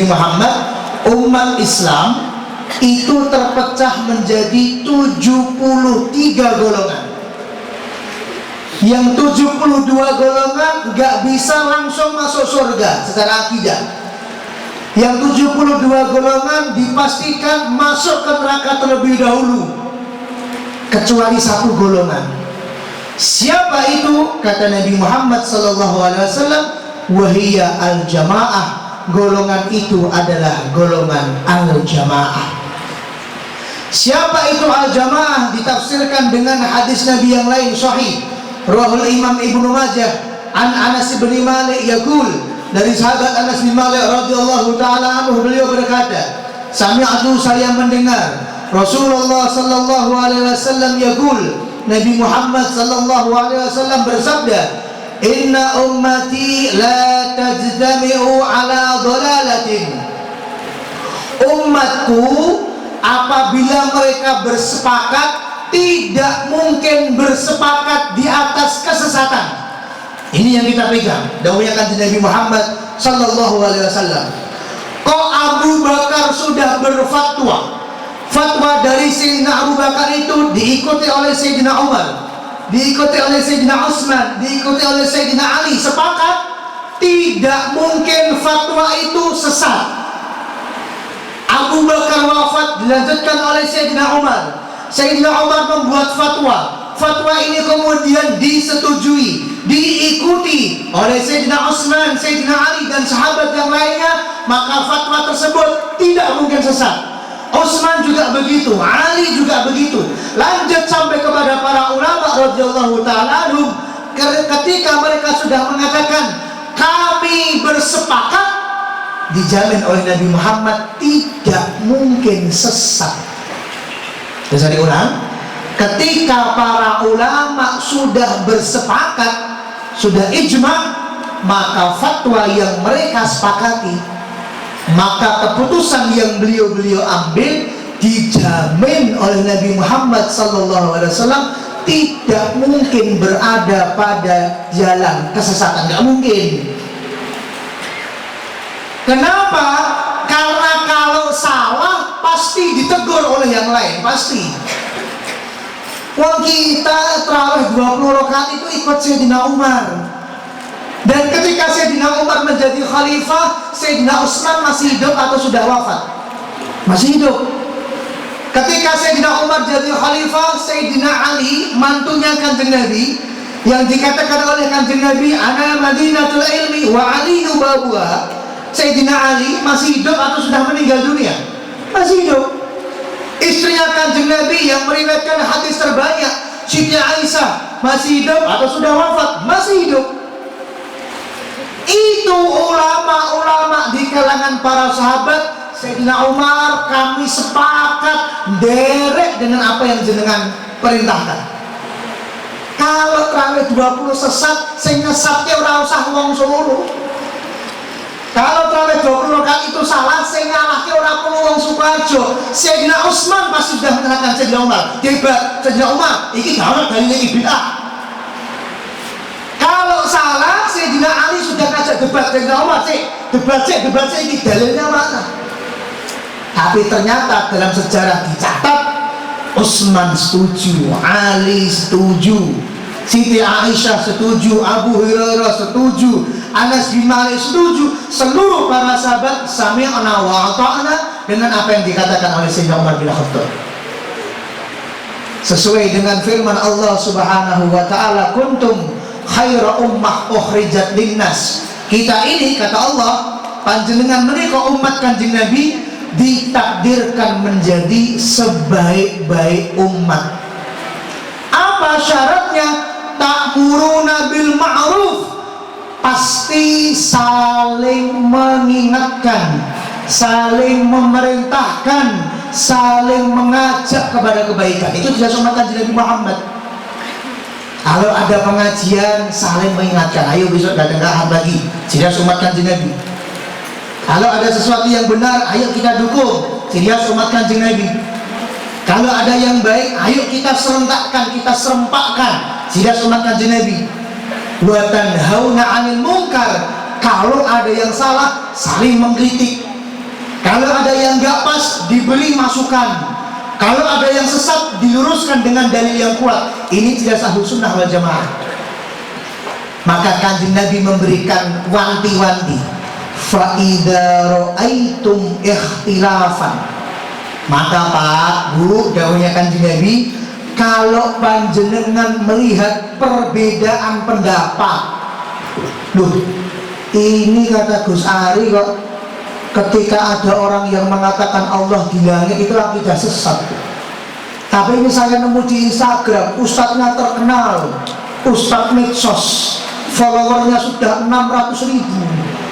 Muhammad, umat Islam itu terpecah menjadi 73 golongan. Yang 72 golongan gak bisa langsung masuk surga secara akidah. Yang 72 golongan dipastikan masuk ke neraka terlebih dahulu, kecuali satu golongan. Siapa itu? Kata Nabi Muhammad SAW, wahiyya al-jamaah. Golongan itu adalah golongan al-jamaah. Siapa itu al-jamaah? Ditafsirkan dengan hadis Nabi yang lain sahih. Rawahul Imam Ibnu Majah an Anas bin Malik yaqul, dari sahabat Anas bin Malik radhiyallahu taala anhu, beliau berkata, sami'tu, saya mendengar Rasulullah sallallahu alaihi wasallam yaqul, Nabi Muhammad sallallahu alaihi wasallam bersabda, inna ummati la tajtami'u ala dhalalatin. Umatku apabila mereka bersepakat, tidak mungkin bersepakat di atas kesesatan. Ini yang kita pegang, dawuhnya kanjeng Nabi Muhammad sallallahu alaihi wasallam. Kok Abu Bakar sudah berfatwa, fatwa dari Sayyidina Abu Bakar itu diikuti oleh Sayyidina Umar, diikuti oleh Sayyidina Utsman, diikuti oleh Sayyidina Ali, sepakat tidak mungkin fatwa itu sesat. Abu Bakar wafat, dilanjutkan oleh Sayyidina Umar. Sayyidina Umar membuat fatwa, fatwa ini kemudian disetujui, diikuti oleh Sayyidina Utsman, Sayyidina Ali dan sahabat yang lainnya, maka fatwa tersebut tidak mungkin sesat. Utsman juga begitu, Ali juga begitu. Lanjut sampai kepada para ulama radhiyallahu ta'ala anhum, ketika mereka sudah mengatakan kami bersepakat, dijamin oleh Nabi Muhammad tidak mungkin sesat. Bisa diulang, ketika para ulama sudah bersepakat, sudah ijma, maka fatwa yang mereka sepakati, maka keputusan yang beliau ambil dijamin oleh Nabi Muhammad SAW tidak mungkin berada pada jalan kesesatan, nggak mungkin. Kenapa? Karena kalau salah pasti ditegur oleh yang lain, pasti. Wong kita tarawih 20 rakaat itu ikut Sayyidina Umar. Dan ketika Sayyidina Umar menjadi khalifah, Sayyidina Utsman masih hidup atau sudah wafat? Masih hidup. Ketika Sayyidina Umar jadi khalifah, Sayyidina Ali, mantunya kanjeng Nabi, yang dikatakan oleh kanjeng Nabi, ana madinatul ilmi wa aliyu babuha. Sayyidina Ali masih hidup atau sudah meninggal dunia? Masih hidup. Istrinya kanjeng Nabi yang meriwayatkan hadis terbanyak, Siti Aisyah, masih hidup atau sudah wafat? Masih hidup. Itu ulama-ulama di kalangan para sahabat. Sayyidina Umar, kami sepakat derek dengan apa yang jenengan perintahkan. Kalau tarawih 20 sesat, sing ngesatke ora usah wong seluruh. Kalau tarawih 20 rakaat itu salah, sing ngalahke ora perlu wong Sukoharjo. Sayyidina Utsman pasti sudah menerangkan Sayyidina Umar, hebat Sayyidina Umar, iki gak ono dalile bid'ah. Kalau salah, Sayyidina Ali sudah ngajak debat Sayyidina Umar, debat iki dalilnya mana? Tapi ternyata dalam sejarah dicatat, Utsman setuju, Ali setuju, Siti Aisyah setuju, Abu Hurairah setuju, Anas bin Malik setuju, seluruh para sahabat sami'na wa ata'na dengan apa yang dikatakan oleh Sayyidina Umar bin Khattab. Sesuai dengan firman Allah Subhanahu wa taala, kuntum khaira ummah ukhrijat linnas. Kita ini, kata Allah, panjenengan menika umat kanjeng Nabi ditakdirkan menjadi sebaik-baik umat. Apa syaratnya? Ta'muruna bil ma'ruf, pasti saling mengingatkan, saling memerintahkan, saling mengajak kepada kebaikan. Itu tidak umat kanjeng Nabi Muhammad. Kalau ada pengajian, saling mengingatkan, ayo besok datang ke Ahad lagi, tidak umat kanjeng Nabi. Kalau ada sesuatu yang benar, ayo kita dukung, tidak umat kanjeng Nabi. Kalau ada yang baik, ayo kita serentakkan, kita serempakkan, tidak umat kanjeng Nabi. Wa tanhauna 'anil munkar, kalau ada yang salah, saling mengkritik. Kalau ada yang nggak pas, diberi masukan. Kalau ada yang sesat, diluruskan dengan dalil yang kuat. Ini tidak Ahlus Sunnah wal Jamaah. Maka Kanjeng Nabi memberikan wanti-wanti. Fa idza ra'aitum ikhtilafan. Maka Pak, Bu, dawuhnya Kanjeng Nabi, kalau panjenengan melihat perbedaan pendapat. Loh, ini kata Gus Ari kok, ketika ada orang yang mengatakan Allah di langit itu akidah sesat. Tapi ini saya nemu di Instagram, ustadznya terkenal, Ustadz Medsos, followernya sudah 600.000,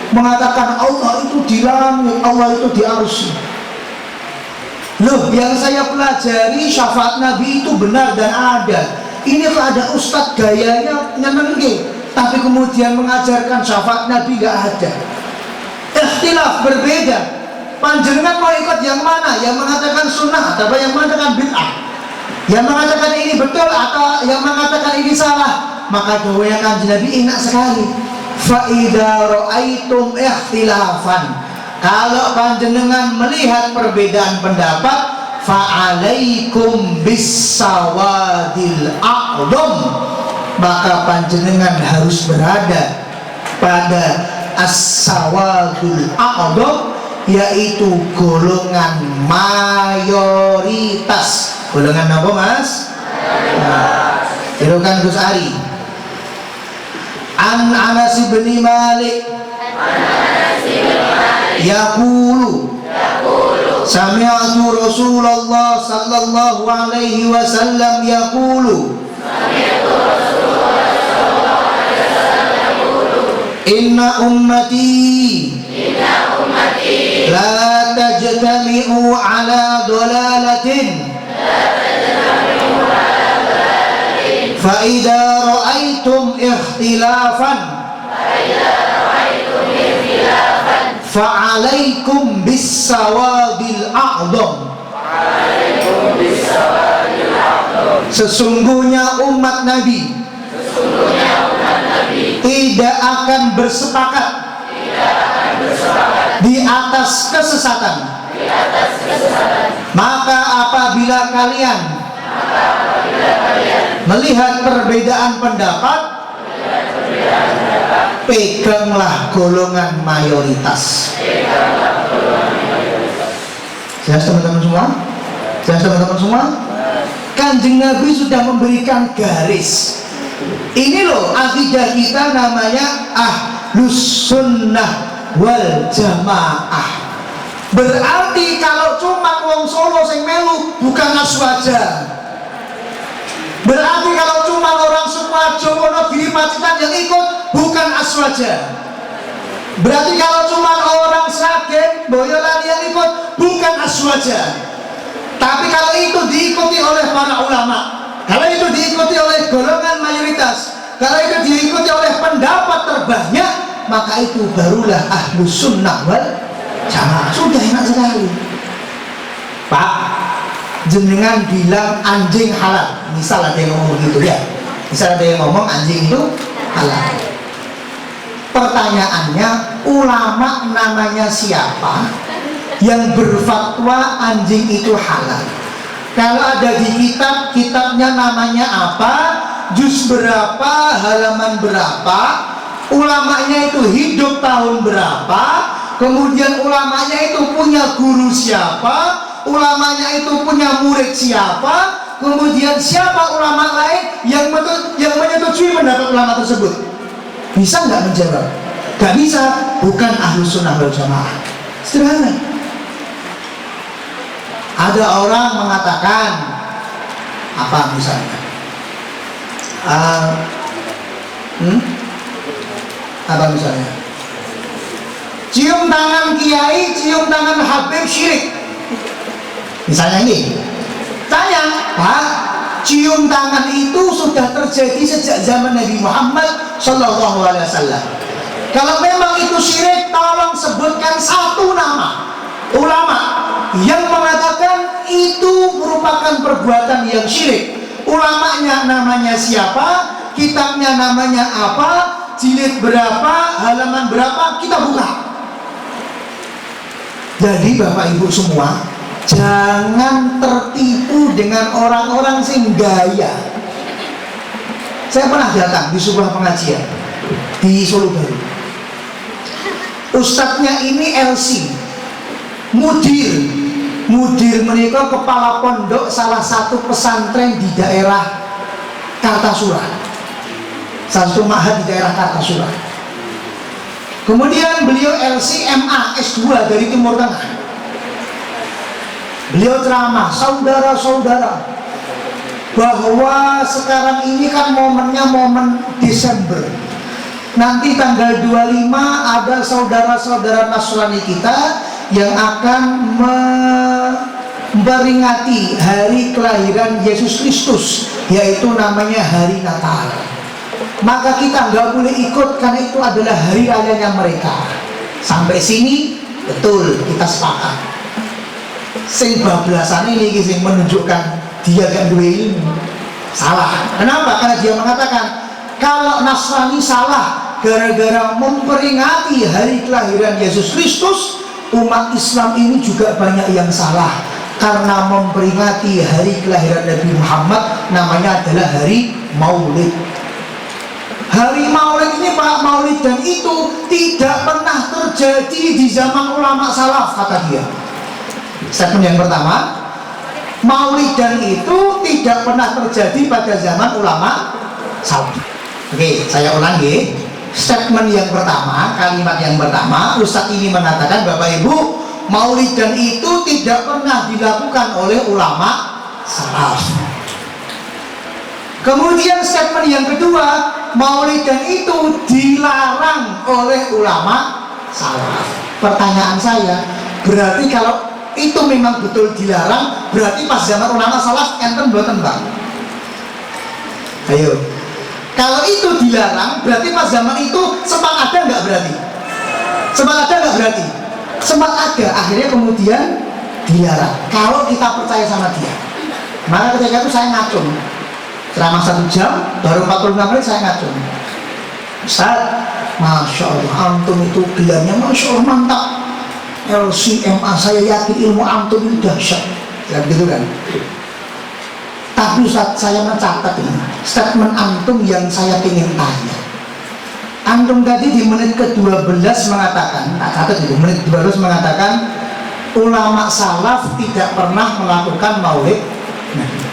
mengatakan Allah itu di langit, Allah itu di arsy. Loh, yang saya pelajari syafaat Nabi itu benar dan ada. Ini kok ada ustadz gayanya nyenengin, tapi kemudian mengajarkan syafaat Nabi gak ada. Ikhtilaf, berbeda. Panjenengan mau ikut yang mana? Yang mengatakan sunnah atau yang mengatakan bid'ah? Yang mengatakan ini betul atau yang mengatakan ini salah? Maka dawuhnya Kanjeng Nabi enak sekali. Fa idza ra'aitum ikhtilafan. Kalau panjenengan melihat perbedaan pendapat, fa alaikum bisawadil a'dham. Maka panjenengan harus berada pada as-sawadul a'dham, yaitu golongan mayoritas. Golongan apa, Mas? Golongan Gus Ari. An Anas bin Malik yaqulu sami'tu Rasulullah sallallahu alaihi wasallam yaqulu Inna ummati la tajtami'u ala dolalatin fa idza ra'aitum ikhtilafan fa 'alaikum bis-sawadil a'dham. Sesungguhnya umat Nabi tidak akan bersepakat di atas kesesatan. Maka apabila kalian melihat perbedaan pendapat, peganglah golongan mayoritas. Jelas teman-teman semua? Jelas teman-teman semua? Kanjeng Nabi sudah memberikan garis. Ini loh akidah kita, namanya Ahlus Sunnah wal Jamaah. Berarti kalau cuma wong Solo sing melu bukan aswaja. Berarti kalau cuma orang Sukoharjo, Wonogiri, Pacitan yang ikut bukan aswaja. Berarti kalau cuma orang Sragen, Boyolali yang ikut bukan aswaja. Tapi kalau itu diikuti oleh para ulama, kalau itu diikuti oleh golongan mayoritas, kalau itu diikuti oleh pendapat terbanyak, maka itu barulah Ahlus Sunnah wal Jamaah. Sudah enak sekali. Pak, jenengan bilang anjing halal. Misal ada yang ngomong begitu ya. Misal ada yang ngomong anjing itu halal. Pertanyaannya, ulama namanya siapa yang berfatwa anjing itu halal? Kalau ada di kitab, kitabnya namanya apa, juz berapa, halaman berapa, ulamanya itu hidup tahun berapa, kemudian ulamanya itu punya guru siapa, ulamanya itu punya murid siapa, kemudian siapa ulama lain yang menyetujui pendapat ulama tersebut. Bisa nggak menjawab? Nggak bisa. Bukan Ahlus Sunnah wal Jamaah. Sederhana. Ada orang mengatakan apa misalnya? Apa misalnya? Cium tangan kiai, cium tangan habib syirik. Misalnya ini. Sayang, Pak, cium tangan itu sudah terjadi sejak zaman Nabi Muhammad SAW. Kalau memang itu syirik, tolong sebutkan satu nama ulama yang mengatakan itu merupakan perbuatan yang syirik. Ulamanya namanya siapa, kitabnya namanya apa, jilid berapa, halaman berapa, kita buka. Jadi Bapak Ibu semua, jangan tertipu dengan orang-orang sing gaya. Saya pernah datang di sebuah pengajian di Solo Baru. Ustadznya ini LC, mudir menika kepala pondok salah satu pesantren di daerah Kartasura, satu ma'had di daerah Kartasura. Kemudian beliau LCMA S2 dari Timur Tengah. Beliau ceramah, saudara-saudara, bahwa sekarang ini kan momennya momen Desember. Nanti tanggal 25 ada saudara-saudara Nasrani kita yang akan memperingati hari kelahiran Yesus Kristus, yaitu namanya hari Natal. Maka kita nggak boleh ikut karena itu adalah hari rayanya mereka. Sampai sini betul, kita sepakat. Sing bablasan ini sing menunjukkan dia kan dua ilmu salah. Kenapa? Karena dia mengatakan kalau Nasrani salah gara-gara memperingati hari kelahiran Yesus Kristus, umat Islam ini juga banyak yang salah karena memperingati hari kelahiran Nabi Muhammad, namanya adalah hari Maulid. Hari Maulid ini Pak, Maulid dan itu tidak pernah terjadi di zaman ulama salaf, kata dia. Statement yang pertama, Maulid dan itu tidak pernah terjadi pada zaman ulama salaf. Oke, saya ulangi. Statement yang pertama, kalimat yang pertama, Ustadz ini mengatakan, Bapak Ibu, Maulid dan itu tidak pernah dilakukan oleh ulama salaf. Kemudian statement yang kedua, Maulid dan itu dilarang oleh ulama salaf. Pertanyaan saya, berarti kalau itu memang betul dilarang, berarti pas zaman ulama salaf enten mboten Bang? Ayo. Kalau itu dilarang, berarti pas zaman itu sempat ada nggak berarti? Sempat ada nggak berarti? Sempat ada, akhirnya kemudian dilarang. Kalau kita percaya sama dia, maka ketika itu saya ngacung. Ceramah 1 jam, baru 45 menit saya ngacung. Ustaz, Masya Allah, antum itu gelarnya Masya Allah mantap. LCMA, saya yakin ilmu antum itu dahsyat. Ya begitu kan? Tapi Ustaz, saya mencatat ini statement antum yang saya ingin tanya. Antum tadi di menit ke-12 mengatakan, tak catat itu, menit 12 mengatakan ulama salaf tidak pernah melakukan maulid Nabi.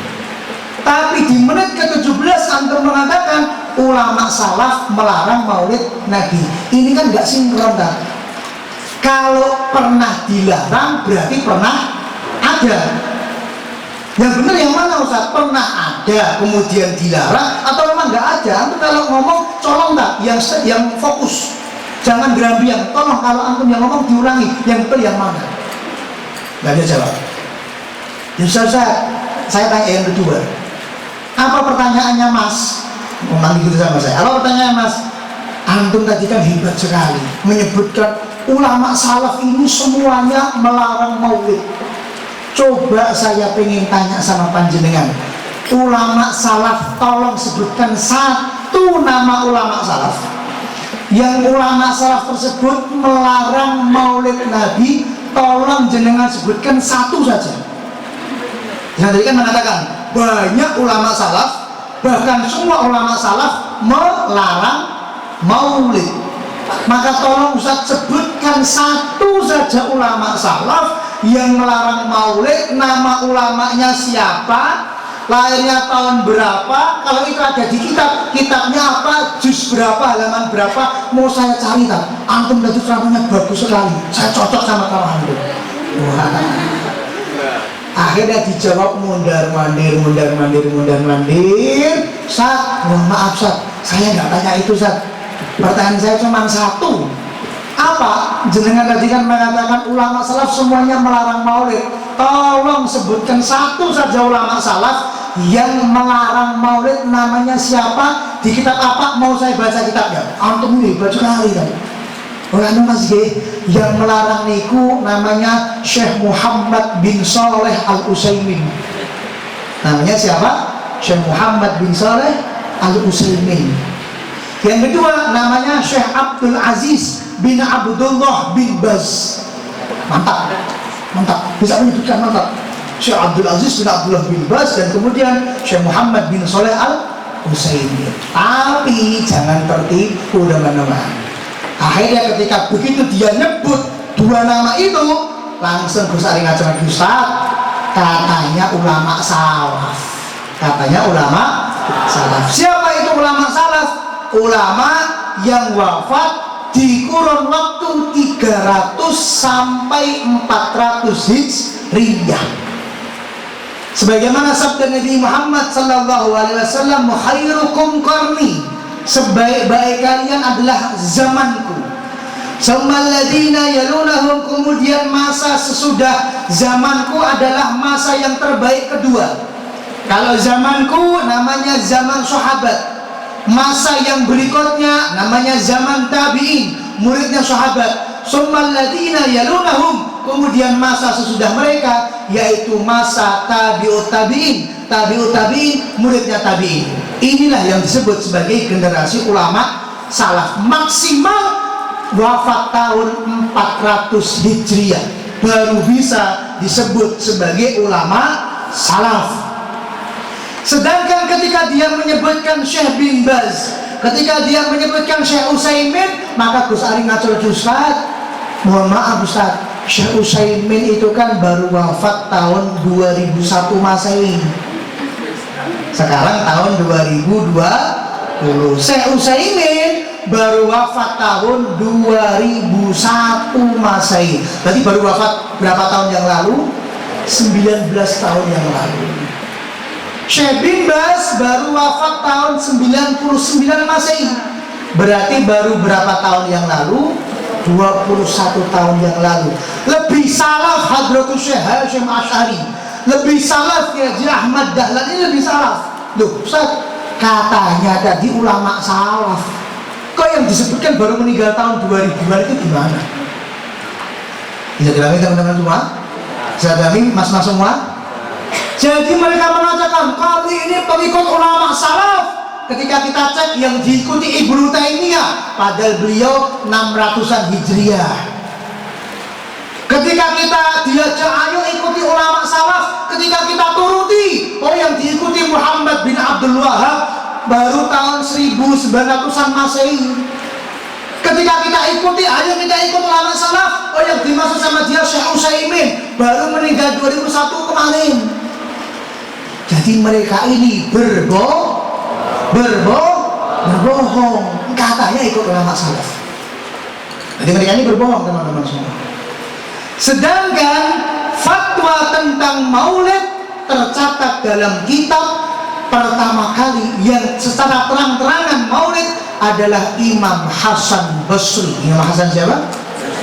Tapi di menit ke-17 antum mengatakan ulama salaf melarang maulid Nabi. Ini kan gak sinkron kan? Kalau pernah dilarang berarti pernah ada. Yang benar yang mana Ustaz? Pernah ada kemudian dilarang atau memang nggak ada? Antum kalau ngomong colong tak yang fokus, jangan gerambian. Tolong kalau antum yang ngomong diulangi, yang betul yang mana? Nggak ada jawab. Ya Ustaz, saya tanya yang kedua. Apa pertanyaannya Mas? Ngomong gitu sama saya. Apa pertanyaannya Mas? Antum tadi kan hebat sekali menyebutkan ulama salaf ini semuanya melarang maulid. Coba saya pengen tanya sama panjenengan, ulama salaf, tolong sebutkan satu nama ulama salaf yang ulama salaf tersebut melarang maulid Nabi. Tolong jenengan sebutkan satu saja. Yang tadi kan mengatakan banyak ulama salaf, bahkan semua ulama salaf melarang maulid. Maka tolong Ustaz sebutkan satu saja ulama salaf yang melarang maulid, nama ulamanya siapa, lahirnya tahun berapa, kalau itu ada di kitab, kitabnya apa, juz berapa, halaman berapa, mau saya cari tak? Antum tadi ceramahnya bagus sekali, saya cocok sama kalau antum. Akhirnya dijawab mundar-mandir. Ustaz, mohon maaf Ustaz, saya nggak tanya itu Ustaz. Pertanyaan saya cuma satu. Apa? Jenengan tadi kan mengatakan ulama salaf semuanya melarang maulid. Tolong sebutkan satu saja ulama salaf yang melarang maulid, namanya siapa, di kitab apa, mau saya baca kitabnya. Antum ini hebat sekali kan. Orang Mas G yang melarang niku namanya Syekh Muhammad bin Saleh Al-Utsaimin. Namanya siapa? Syekh Muhammad bin Saleh Al-Utsaimin. Yang kedua namanya Syekh Abdul Aziz bin Abdullah bin Baz. mantap, bisa menyebutkan mantap. Syekh Abdul Aziz bin Abdullah bin Baz dan kemudian Syekh Muhammad bin Shalih Al-Utsaimin. Tapi jangan tertipu teman-teman. Akhirnya ketika begitu dia nyebut dua nama itu, langsung Gus Ari ngajar Ustaz, katanya ulama salaf. Katanya ulama salaf. Siapa itu ulama salaf? Ulama yang wafat di kurun waktu 300 sampai 400 Hijriah. Sebagaimana sabda Nabi Muhammad sallallahu alaihi wasallam, khairukum qarni, sebaik-baik kalian adalah zamanku. Summalladziina yalunahum, kemudian masa sesudah zamanku adalah masa yang terbaik kedua. Kalau zamanku namanya zaman sahabat. Masa yang berikutnya namanya zaman tabi'in, muridnya sahabat. Summalladziina yalunahum, kemudian masa sesudah mereka yaitu masa tabi'ut tabi'in. Tabi'ut tabi'in, muridnya tabi'in. Inilah yang disebut sebagai generasi ulama salaf. Maksimal wafat tahun 400 Hijriah baru bisa disebut sebagai ulama salaf. Sedangkan ketika dia menyebutkan Syekh bin Baz, ketika dia menyebutkan Syekh Utsaimin, maka Gus Ari ngatur, Ustaz, mohon maaf Ustaz, Syekh Utsaimin itu kan baru wafat tahun 2001 Masehi. Sekarang tahun 2020. Syekh Utsaimin baru wafat tahun 2001 Masehi. Berarti baru wafat berapa tahun yang lalu? 19 tahun yang lalu. Syekh bin Baz baru wafat tahun 99 Masehi. Berarti baru berapa tahun yang lalu? 21 tahun yang lalu. Lebih salaf Hadratus Syekh Hasyim Asy'ari, lebih salaf ya Haji Ahmad Dahlan, ini lebih salaf. Loh Ustaz, katanya tadi ulama salaf, kok yang disebutkan baru meninggal tahun 2000-an itu gimana? Bisa dipahami teman-teman semua? Bisa dipahami mas-mas semua? Jadi mereka mengatakan kami ini pengikut ulama salaf. Ketika kita cek yang diikuti Ibnu Taimiyah, padahal beliau 600-an Hijriah. Ketika kita diajak ayo ikuti ulama salaf, ketika kita turuti, oh yang diikuti Muhammad bin Abdul Wahab baru tahun 1900-an Masehi. Ketika kita ikuti, ayo kita ikut ulama salaf, oh yang dimaksud sama dia Syekh Utsaimin baru meninggal 2001 kemarin. Jadi mereka ini berbohong, katanya ikut ulama salaf. Jadi mereka ini berbohong teman-teman semua. Sedangkan fatwa tentang maulid tercatat dalam kitab pertama kali yang secara terang-terangan maulid adalah Imam Hasan Basri. Imam Hasan siapa?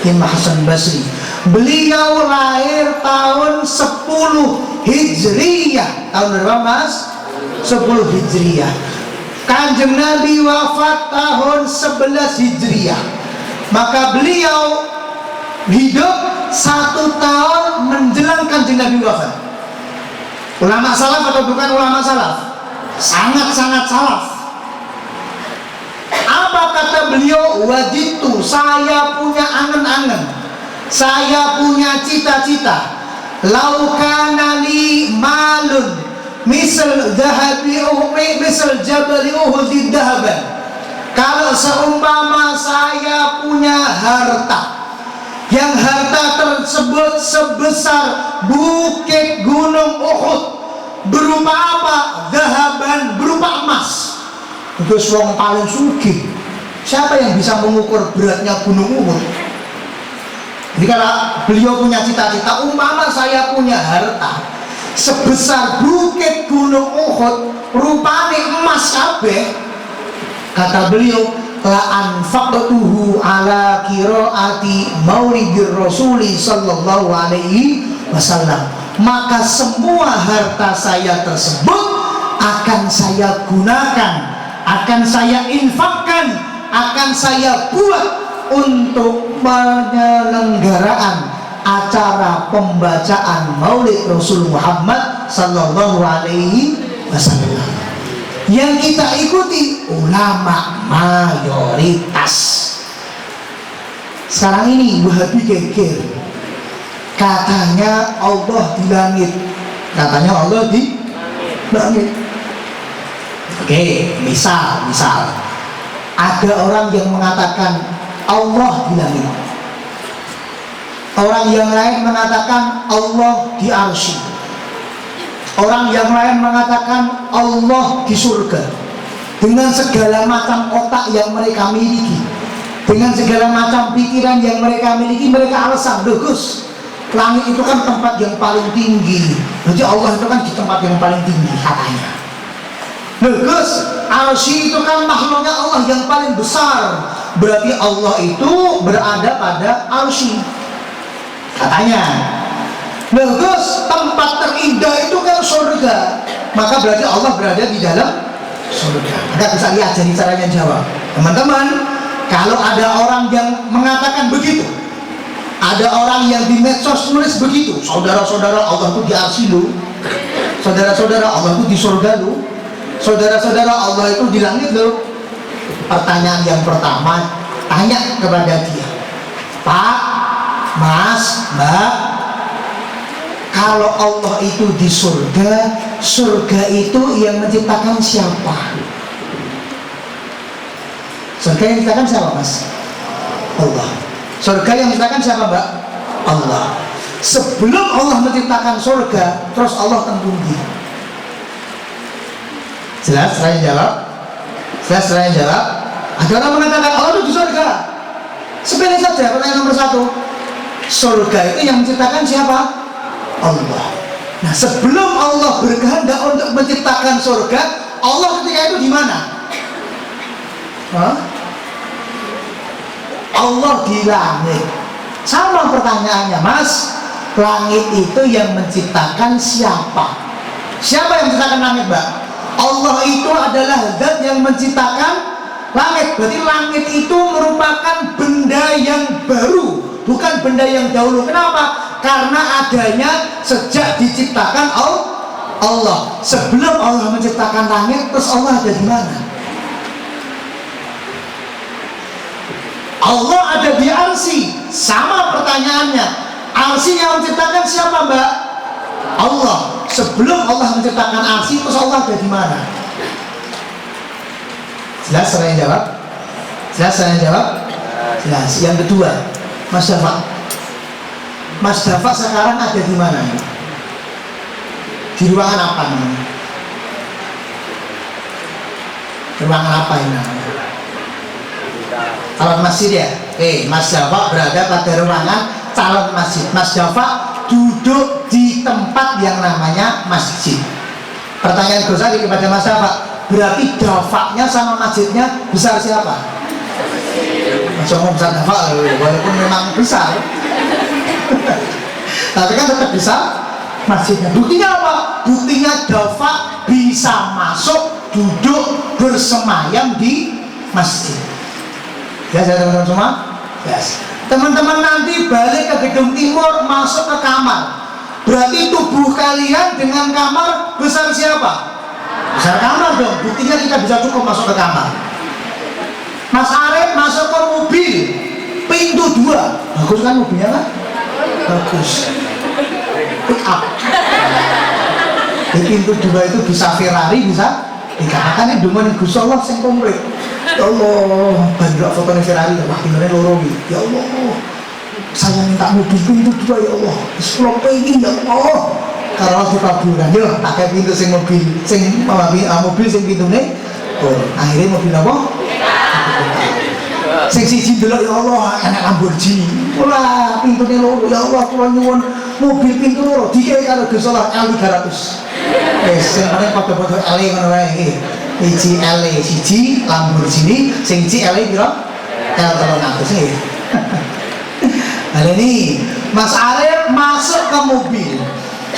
Imam Hasan Basri. Beliau lahir tahun 10 Hijriyah. Tahun berapa Mas? 10 Hijriyah. Kanjeng Nabi wafat tahun 11 Hijriyah. Maka beliau hidup 1 tahun menjelang Kanjeng Nabi wafat. Ulama salaf atau bukan ulama salaf? Sangat-sangat salaf. Apa kata beliau? Waditu, saya punya angan-angan, saya punya cita-cita. Laukana li malun misal dhahabi misal jabali Uhud dahaban. Kalau seumpama saya punya harta, yang harta tersebut sebesar bukit gunung Uhud, berupa apa? Dahaban, berupa emas. Itu wong paling sugih. Siapa yang bisa mengukur beratnya gunung Uhud? Jadi kalau beliau punya cita-cita, umpama saya punya harta sebesar bukit gunung Uhud, rupanya emas kabeh, kata beliau, la anfaqtuhu ala qiraati maulidir rasuli sallallahu alaihi wasallam, maka semua harta saya tersebut akan saya gunakan, akan saya infakkan, akan saya buat untuk penyelenggaraan acara pembacaan Maulid Rasul Muhammad sallallahu alaihi wasallam. Yang kita ikuti ulama mayoritas. Sekarang ini Wahabi geger. Katanya Allah di langit. Katanya Allah di langit. Oke, misal ada orang yang mengatakan Allah di langit. Orang yang lain mengatakan Allah di arsy. Orang yang lain mengatakan Allah di surga. Dengan segala macam otak yang mereka miliki, dengan segala macam pikiran yang mereka miliki, mereka alasan, loh Gus, langit itu kan tempat yang paling tinggi, jadi Allah itu kan di tempat yang paling tinggi katanya. Loh Gus, arsy itu kan makhluknya Allah yang paling besar, berarti Allah itu berada pada arsy katanya. Loh Gus, tempat terindah itu kan surga, maka berarti Allah berada di dalam surga. Anda bisa lihat jadi caranya jawab. Teman-teman, kalau ada orang yang mengatakan begitu, ada orang yang di medsos tulis begitu, saudara-saudara Allah itu di arsy lu, saudara-saudara Allah itu di surga lu, saudara-saudara Allah itu di langit lu. Pertanyaan yang pertama, tanya kepada dia, Pak, Mas, Mbak, kalau Allah itu di surga, surga itu yang menciptakan siapa? Surga yang menciptakan siapa, Mas? Allah. Surga yang menciptakan siapa, Mbak? Allah. Sebelum Allah menciptakan surga, terus Allah tembunggi. Jelas saya jawab? Jelas saya jawab? Ada orang mengatakan Allah itu di surga. Sepele saja, pertanyaan nomor 1. Surga itu yang menciptakan siapa? Allah. Nah, sebelum Allah berkehendak untuk menciptakan surga, Allah ketika itu di mana? Allah di langit. Sama pertanyaannya, Mas. Langit itu yang menciptakan siapa? Siapa yang menciptakan langit, Mbak? Allah itu adalah zat yang menciptakan langit. Berarti langit itu merupakan benda yang baru, bukan benda yang dahulu. Kenapa? Karena adanya sejak diciptakan Allah. Sebelum Allah menciptakan langit, terus Allah ada di mana? Allah ada di arsy. Sama pertanyaannya. Arsy yang menciptakan siapa, Mbak? Allah. Sebelum Allah menciptakan arsy, terus Allah ada di mana? Jelas saya jawab? Jelas saya jawab? Jelas. Yang kedua, Mas Dafa. Mas Dafa sekarang ada di mana? Di ruangan apa namanya? Ruangan apa ini namanya? Calon masjid ya? Mas Dafa berada pada ruangan calon masjid. Mas Dafa duduk di tempat yang namanya masjid. Pertanyaan Ghazali kepada Mas Dafa, berarti Dafanya sama masjidnya besar siapa? Mas ngomong besar Dafa, walaupun memang besar tapi kan tetap bisa masjidnya. Buktinya apa? Buktinya Dafa bisa masuk, duduk, bersemayam di masjid. Ya, teman-teman semua? Yes. Teman-teman nanti balik ke gedung timur, masuk ke kamar. Berarti tubuh kalian dengan kamar besar siapa? Besar kamar dong. Buktinya kita bisa cukup masuk ke kamar. Mas Arif masuk ke mobil, pintu 2. Bagus kan mobilnya kan? Bagus. Pick up. Di pintu 2 itu bisa Ferrari, bisa dikatakan ini dengan Gusti Allah yang komplit. Ya Allah, bandrok fotonya Ferrari, wah benernya loro. Ya Allah, saya minta mobil pintu 2 ya Allah. Sepuluh pengen ya Allah. Kalau dikabulkan, yo pakai pintu sing mobil, mobil sing pintune. Oh, akhirnya mobil apa? Sing siji delok ya Allah, anak Lamborghini. Ora pintune loro ya Allah, kula nyuwun mobil pintu loro dikei karo Gusti Allah L300. Sing paling padha-padha L ngono wae iki. Siji L, siji Lamborghini, sing siji L piro? L300 iki. Nah ini Mas Arif masuk ke mobil.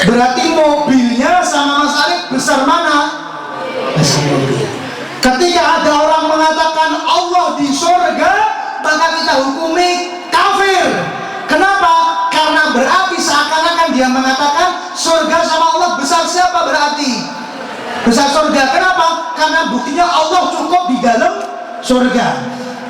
Berarti mobilnya sama Mas Arif besar mana? Besar mobil. Ketika ada orang mengatakan Allah di surga, maka kita hukumi kafir. Kenapa? Karena berarti seakan-akan dia mengatakan surga sama Allah besar siapa berarti? Besar surga. Kenapa? Karena buktinya Allah cukup di dalam surga.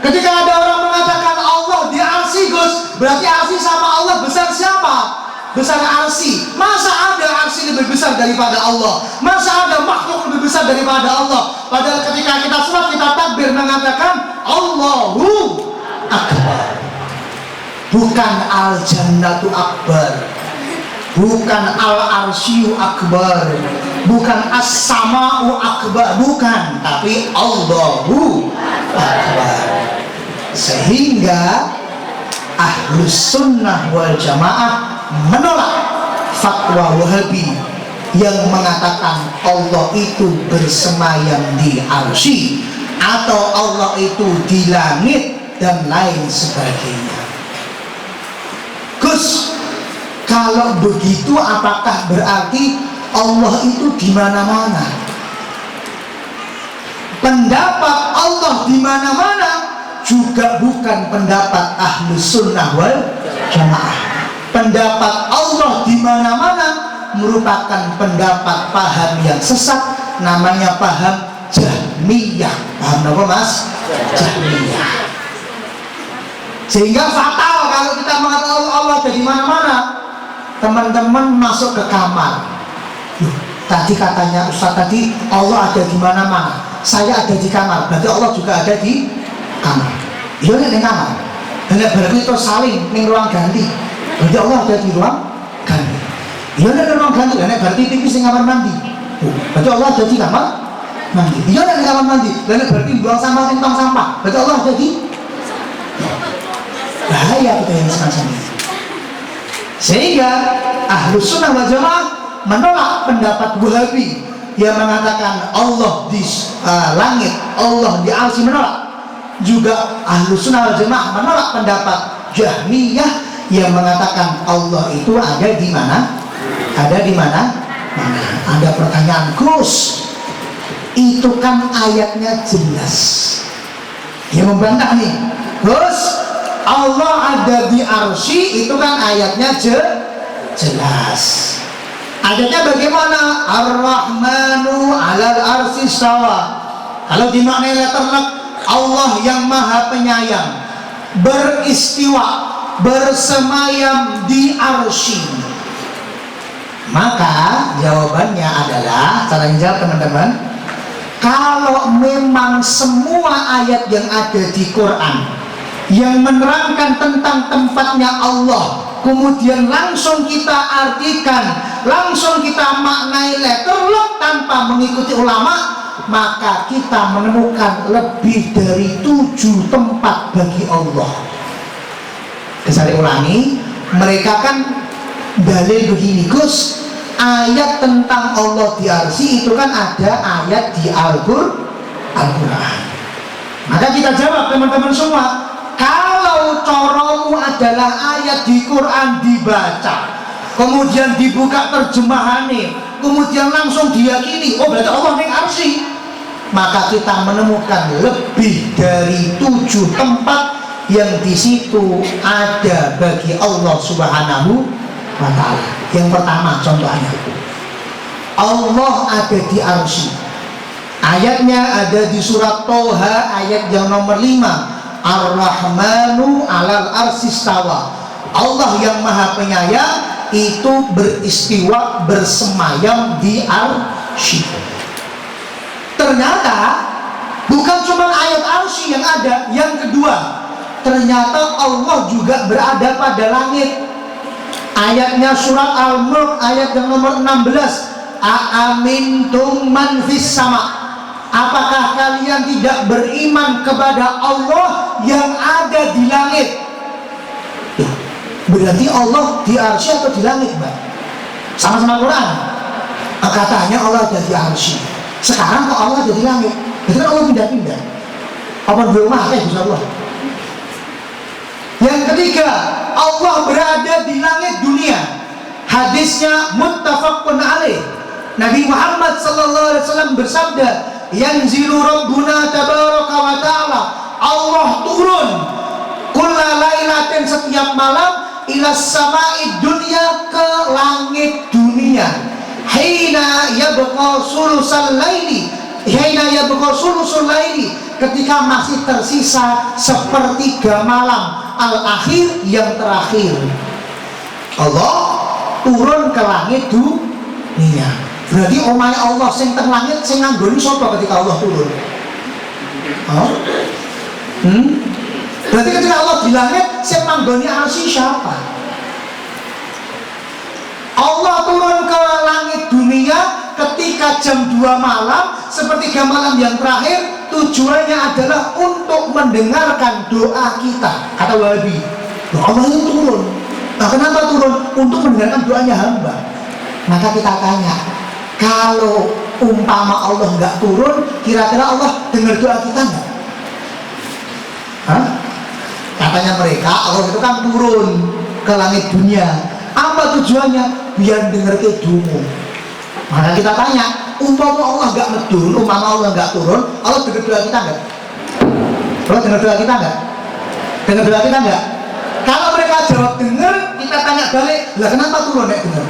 Ketika ada orang mengatakan Allah di arsy, Gus, berarti arsy sama Allah besar siapa? besar arsy. Masa ada arsy lebih besar daripada Allah? Masa ada makhluk lebih besar daripada Allah? Padahal ketika kita sholat, kita takbir mengatakan Allahu Akbar. Bukan al-jannatu akbar, bukan al-arsyu akbar, bukan as-sama'u akbar, bukan, tapi Allahu Akbar. Sehingga Ahlus Sunnah wal Jamaah menolak fatwa Wahabi yang mengatakan Allah itu bersemayam di arsy atau Allah itu di langit dan lain sebagainya. Gus, kalau begitu apakah berarti Allah itu di mana-mana? Pendapat Allah di mana-mana juga bukan pendapat Ahlus Sunnah wal Jamaah. Pendapat Allah di mana-mana merupakan pendapat paham yang sesat, namanya paham Jahmiyah. Paham apa Mas? Jahmiyah. Sehingga fatal kalau kita mengatakan Allah ada di mana-mana. Teman-teman masuk ke kamar. Loh, tadi katanya Ustaz tadi Allah ada di mana-mana. Saya ada di kamar, berarti Allah juga ada di kamar. Iya nek ning kamar. Nek berarti itu saling ning ruang ganti. Berarti Allah ada di ruang ganti. Iya nek ruang ganti, nek berarti TV sing kamar mandi. Berarti Allah ada di kamar mandi. Iya nek kamar mandi, nek berarti buang sampah ning tong sampah. Berarti Allah ada di bahaya kita yang semacam ini. Sehingga Ahlus Sunnah wal Jamaah menolak pendapat Wahabi yang mengatakan Allah di langit, Allah di arsy, menolak. Juga Ahlus Sunnah wal Jamaah menolak pendapat Jahmiyah yang mengatakan Allah itu ada di mana? Ada di mana? Ada pertanyaan, Gus, itu kan ayatnya jelas. Yang membantah nih, Gus, Allah ada di arsy, itu kan ayatnya jelas. Ayatnya bagaimana? Ar-Rahmanu 'alal arsy istawa. Kalau dimaknai letterlek, Allah yang Maha Penyayang beristiwa, bersemayam di arsy. Maka jawabannya adalah, cara jawab teman-teman, kalau memang semua ayat yang ada di Quran yang menerangkan tentang tempatnya Allah, kemudian langsung kita artikan, langsung kita maknai letterlock tanpa mengikuti ulama, maka kita menemukan lebih dari 7 tempat bagi Allah. Saya ulangi, mereka kan dalil begini, Gus, ayat tentang Allah di arsy itu kan ada ayat di Al-Quran. Maka kita jawab teman-teman semua, kalau coromu adalah ayat di Quran dibaca, kemudian dibuka terjemahannya, kemudian langsung diyakini, oh berarti Allah ning arsy, maka kita menemukan lebih dari 7 tempat yang di situ ada bagi Allah Subhanahu wa Ta'ala. Yang pertama contohnya, Allah ada di arsy. Ayatnya ada di surat Toha ayat yang nomor 5. Ar-Rahmanu 'alal arsy istawa. Allah yang Maha Penyayang itu beristiwa, bersemayam di arsy. Ternyata bukan cuma ayat arsy yang ada. Yang kedua, ternyata Allah juga berada pada langit. Ayatnya surat Al-Mulk ayat yang nomor 16. A'amintum man fis sama'. Apakah kalian tidak beriman kepada Allah yang ada di langit? Berarti Allah di arsy atau di langit, Mbak? Sama-sama Quran. Katanya Allah ada di arsy. Sekarang kok Allah ada di langit? Berarti kan Allah pindah-pindah. Apa di rumah kayak Gusti Allah? Yang ketiga, Allah berada di langit dunia. Hadisnya muttafaqun alaih. Nabi Muhammad sallallahu alaihi wasallam bersabda, yanzilu rabbuna tabaraka wa ta'ala, Allah turun kulla lailatin, setiap malam, ila samai dunia, ke langit dunia, hina yabqa sulusul laili, hina yabqa sulusul laili, ketika masih tersisa sepertiga malam al-akhir, yang terakhir. Allah turun ke langit dunia. Berarti omahe Allah sing teng langit sing nganggoni sapa ketika Allah turun? Berarti ketika Allah di langit sing manggoni arsy siapa? Allah turun ke langit dunia ketika jam 2 malam, sepertiga malam yang terakhir. Tujuannya adalah untuk mendengarkan doa kita. Kata Wahabi, Allah itu turun. Nah, kenapa turun? Untuk mendengarkan doanya hamba. Maka kita tanya, kalau umpama Allah nggak turun, kira-kira Allah dengar doa kita nggak? Katanya mereka, Allah itu kan turun ke langit dunia. Apa tujuannya? Biar dengar kedumu. Maka kita tanya, umpama Allah nggak medun, umpama Allah nggak turun, Allah dengar doa kita nggak? Allah dengar doa kita nggak? Dengar doa kita nggak? Kalau mereka jawab dengar, kita tanya balik, lah kenapa turun nggak dengar?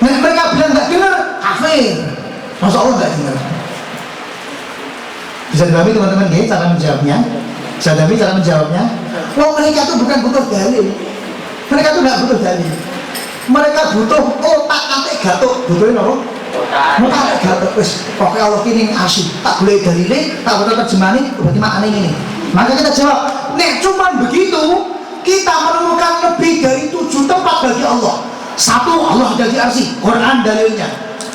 Nah, mereka bilang nggak dengar, kafir. Masa Allah nggak dengar? Bisa dipahami teman-teman ya cara menjawabnya? Bisa dipahami cara menjawabnya? Wah, mereka itu bukan butuh dalil. Mereka itu nggak butuh dalil. Mereka butuh otak atik gatuk. Butuhin apa? Otak atik gatuk. Wes, pokoknya Allah kini asyik. Tak boleh dalile, tak boleh terjemahnya. Berarti maknanya ini. Maka kita jawab, nek cuman begitu, kita menemukan lebih dari 7 tempat bagi Allah. 1, Allah ada di arsy, Quran dalilnya.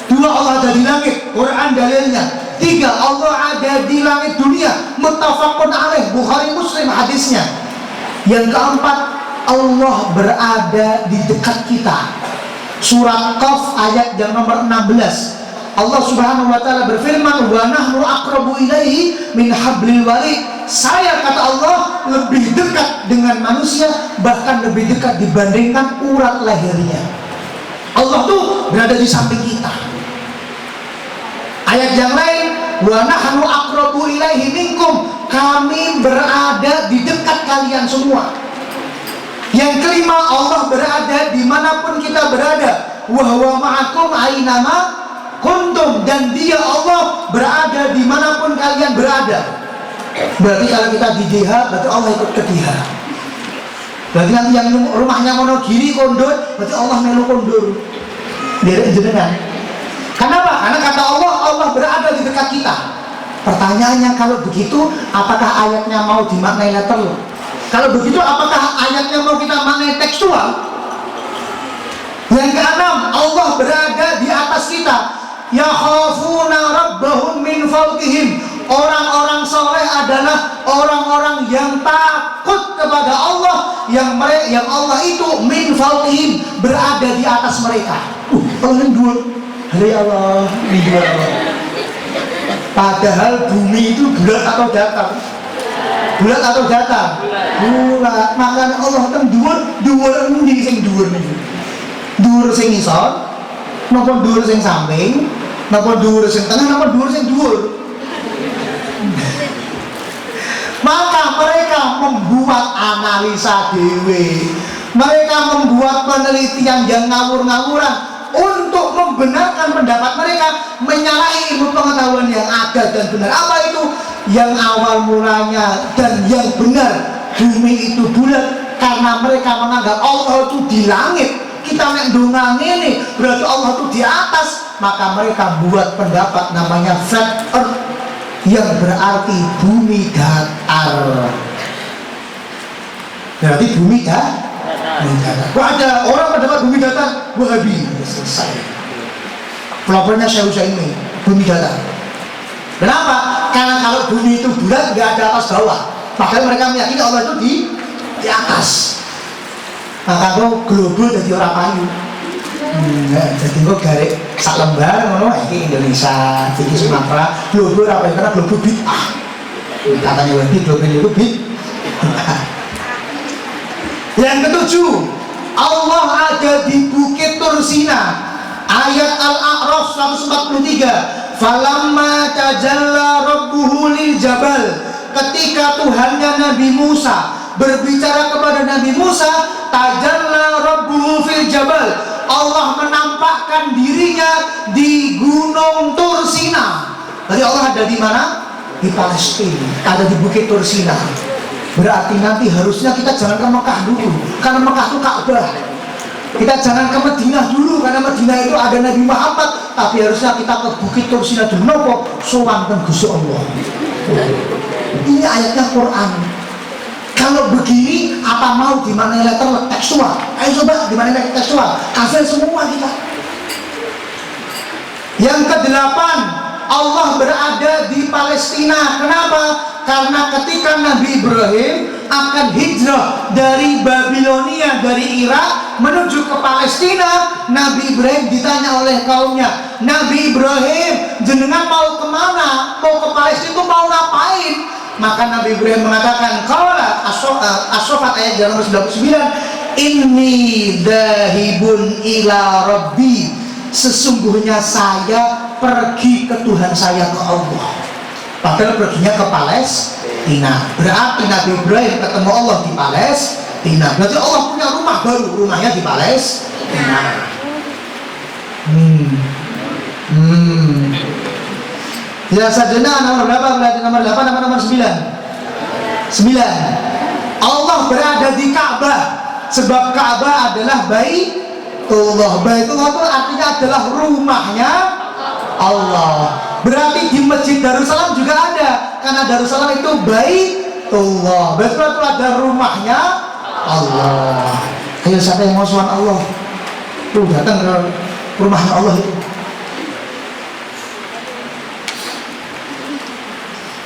2, Allah ada di langit, Quran dalilnya. 3, Allah ada di langit dunia, muttafaqun alaih, Bukhari Muslim hadisnya. Yang keempat, Allah berada di dekat kita. Surat Qaf ayat yang nomor 16. Allah Subhanahu wa taala berfirman, "Wa nahnu aqrabu ilaihi min hablil warid." Saya, kata Allah, lebih dekat dengan manusia, bahkan lebih dekat dibandingkan urat lehernya. Allah tuh berada di samping kita. Ayat yang lain, "Wa nahnu aqrabu ilaihi minkum." Kami berada di dekat kalian semua. Yang kelima, Allah berada dimanapun kita berada. Wa huwa ma'akum ainama kuntum. Dan Dia, Allah, berada dimanapun kalian berada. Berarti kalau kita di DH, berarti Allah ikut ke DH. Berarti nanti yang rumahnya Monogiri kondur, berarti Allah melu kondur. Derek jenengan. Kenapa? Karena kata Allah, Allah berada di dekat kita. Pertanyaannya, kalau begitu, apakah ayatnya mau dimaknai literal? Kalau begitu, apakah ayatnya mau kita maknai tekstual? Yang keenam, Allah berada di atas kita. Yakhafuna rabbahum min fawqihim. Orang-orang soleh adalah orang-orang yang takut kepada Allah, yang Allah itu min fawqihim, berada di atas mereka. Allah yang dua. Hai Allah, ini dua Allah. Padahal bumi itu bulat atau datar? Bulat atau datar? Bulat. Makanya Allah kan dhuwur endi sing dhuwur niku? Dhuwur sing isor, napa dhuwur sing samping, napa dhuwur sing tengah, napa dhuwur sing dhuwur? Maka mereka membuat analisa dewe. Mereka membuat penelitian yang ngawur-ngawuran untuk membenarkan pendapat mereka, menyalahi ilmu pengetahuan yang ada dan benar. Apa itu? Yang awal mulanya dan yang benar, bumi itu bulat, karena mereka menganggap Allah itu di langit. Kita nek ndonga ngene berarti Allah itu di atas. Maka mereka buat pendapat namanya flat earth, yang berarti bumi datar. Berarti bumi datar. Kok ada orang pendapat bumi datar? Wahabi. Selesai. Pelopornya saya usah ini bumi datar. Kenapa? Karena kalau bumi itu bulat, nggak ada atas bawah. Makanya mereka meyakini Allah itu di atas. Maka kau global jadi orang payu. Jadi kau garik sak lembar, ngono ini Indonesia, ini Sumatera. Global apa ya? Karena global bid'ah. Katanya Wahabi global itu bid'ah. Yang ketujuh, Allah ada di Bukit Tursina. Ayat Al-A'raf 143. Falamma tajalla rabbuhu lil jabal. Ketika Tuhannya Nabi Musa berbicara kepada Nabi Musa, tajalla rabbuhu fil jabal. Allah menampakkan dirinya di Gunung Tursina. Jadi Allah ada di mana? Di Palestina, ada di Bukit Tursina. Berarti nanti harusnya kita jangan ke Mekah dulu, karena Mekah itu Ka'bah. Kita jangan ke Madinah dulu, karena Madinah itu ada Nabi Muhammad, tapi harusnya kita ke Bukit Tursinadul Nopo, sowan teng Gusti Allah. Ini ayatnya Quran. Kalau begini, apa mau di mana letter tekstual? Ayo coba di mana letter tekstual? Kafir semua kita. Yang kedelapan, Allah berada di Palestina. Kenapa? Karena ketika Nabi Ibrahim akan hijrah dari Babilonia, dari Irak menuju ke Palestina, Nabi Ibrahim ditanya oleh kaumnya, Nabi Ibrahim, jenengan mau kemana? Mau ke Palestina itu mau ngapain? Maka Nabi Ibrahim mengatakan, qala as-Saffat ayat nomor 99, inni dahibun ila rabbi, sesungguhnya saya pergi ke Tuhan saya, ke Allah. Padahal perginya ke Palestina. Berarti Nabi Ibrahim ketemu Allah di Palestina. Berarti Allah punya rumah baru, rumahnya di Palestina. Ya sajana nomor berapa? Berarti nomor 8 atau nomor 9? 9. Allah berada di Ka'bah, sebab Ka'bah adalah Baitullah. Baitullah itu artinya adalah rumahnya Allah. Berarti di Masjid Darussalam juga ada, karena Darussalam itu Baitullah. Baitullah itu ada rumahnya Allah. Ayo siapa yang mau sowan Allah? Tuh datang ke rumahnya Allah itu.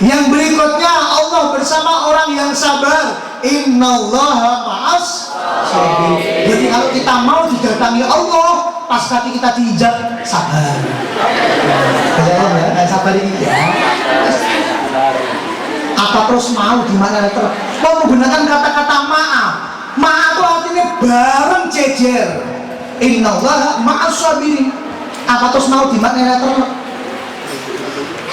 Yang berikutnya, Allah bersama orang yang sabar. Innallaha ma'as sabirin. Jadi kalau kita mau didatangi Allah, pas kaki kita diinjak, sabar. Ya, sabar ini ya. Apa terus mau gimana terus? Mau menggunakan kata-kata maaf. Maaf itu artinya bareng jejer. Innallaha ma'as sabirin. Apa terus mau gimana terus?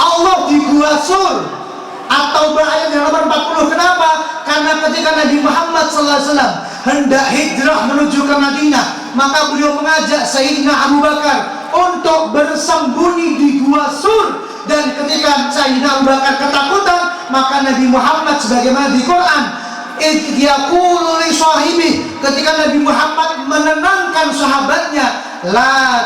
Allah di Gua Sur atau ayat yang nomor 40. Kenapa? Karena ketika Nabi Muhammad SAW hendak hijrah menuju ke Madinah, maka beliau mengajak Sayyidina Abu Bakar untuk bersembunyi di Gua Sur. Dan ketika Sayyidina Abu Bakar ketakutan, maka Nabi Muhammad sebagaimana di Quran, yaqulu li sahibi, ketika Nabi Muhammad menenangkan sahabatnya, la